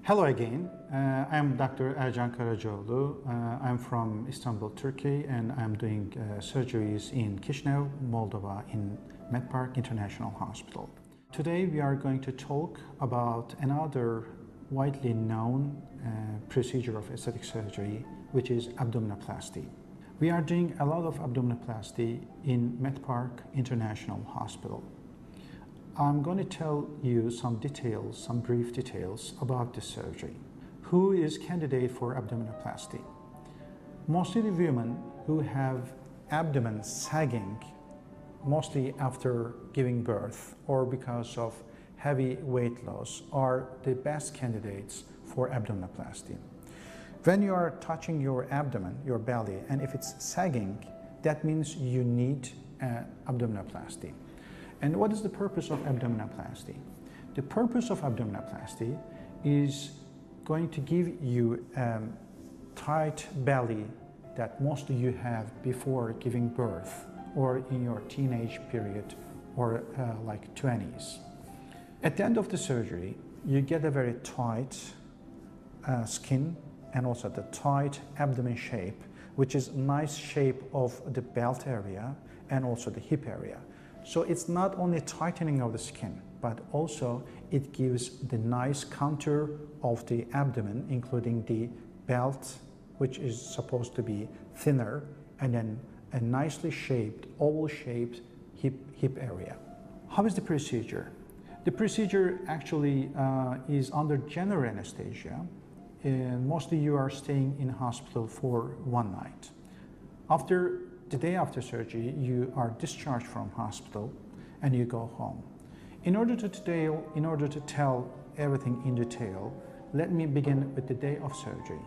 Hello again, I'm Dr. Ercan Karacaoglu. I'm from Istanbul, Turkey, and I'm doing surgeries in Chisinau, Moldova, in Medpark International Hospital. Today we are going to talk about another widely known procedure of aesthetic surgery, which is abdominoplasty. We are doing a lot of abdominoplasty in Medpark International Hospital. I'm going to tell you some details, some brief details about this surgery. Who is candidate for abdominoplasty? Mostly the women who have abdomen sagging, mostly after giving birth or because of heavy weight loss, are the best candidates for abdominoplasty. When you are touching your abdomen, your belly, and if it's sagging, that means you need abdominoplasty. And what is the purpose of abdominoplasty? The purpose of abdominoplasty is going to give you a tight belly that mostly you have before giving birth or in your teenage period or like 20s. At the end of the surgery, you get a very tight skin and also the tight abdomen shape, which is a nice shape of the belt area and also the hip area. So it's not only tightening of the skin, but also it gives the nice contour of the abdomen, including the belt, which is supposed to be thinner, and then a nicely shaped, oval-shaped hip area. How is the procedure? The procedure actually is under general anesthesia. Mostly you are staying in hospital for one night. The day after surgery, you are discharged from hospital and you go home. In order to tell everything in detail, let me begin with the day of surgery.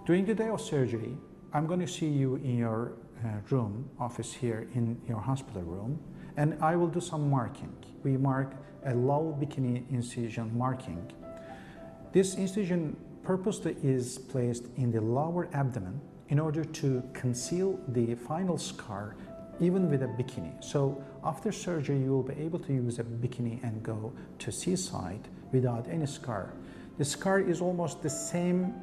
During the day of surgery, I'm going to see you in your office here in your hospital room, and I will do some marking. We mark a low bikini incision marking. This incision purposely is placed in the lower abdomen in order to conceal the final scar even with a bikini. So after surgery you will be able to use a bikini and go to seaside without any scar. The scar is almost the same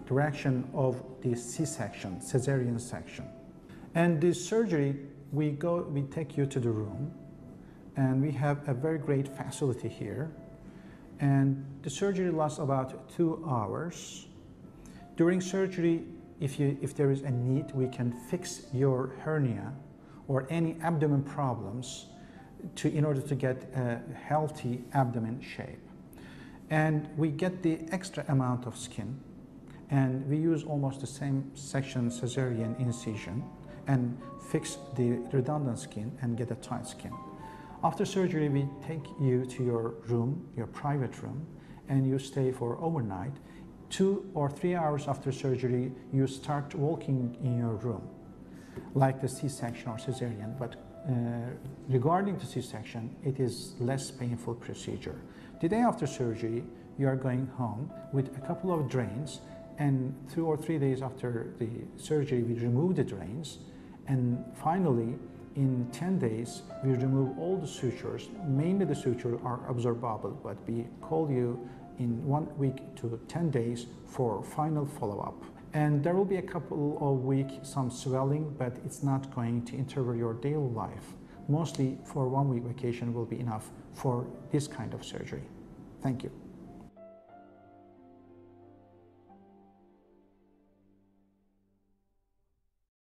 direction of the C-section, cesarean section. And this surgery, we take you to the room, and we have a very great facility here. And the surgery lasts about 2 hours. During surgery, if there is a need, we can fix your hernia or any abdomen problems in order to get a healthy abdomen shape. And we get the extra amount of skin, and we use almost the same section cesarean incision and fix the redundant skin and get a tight skin. After surgery, we take you to your room, your private room, and you stay for overnight. 2 or 3 hours after surgery, you start walking in your room, like the C-section or cesarean, but regarding the C-section, it is less painful procedure. The day after surgery, you are going home with a couple of drains, and 2 or 3 days after the surgery, we remove the drains, and finally, in 10 days, we remove all the sutures. Mainly the sutures are absorbable, but we call you in 1 week to 10 days for final follow-up. And there will be a couple of weeks, some swelling, but it's not going to interfere your daily life. Mostly for 1 week vacation will be enough for this kind of surgery. Thank you.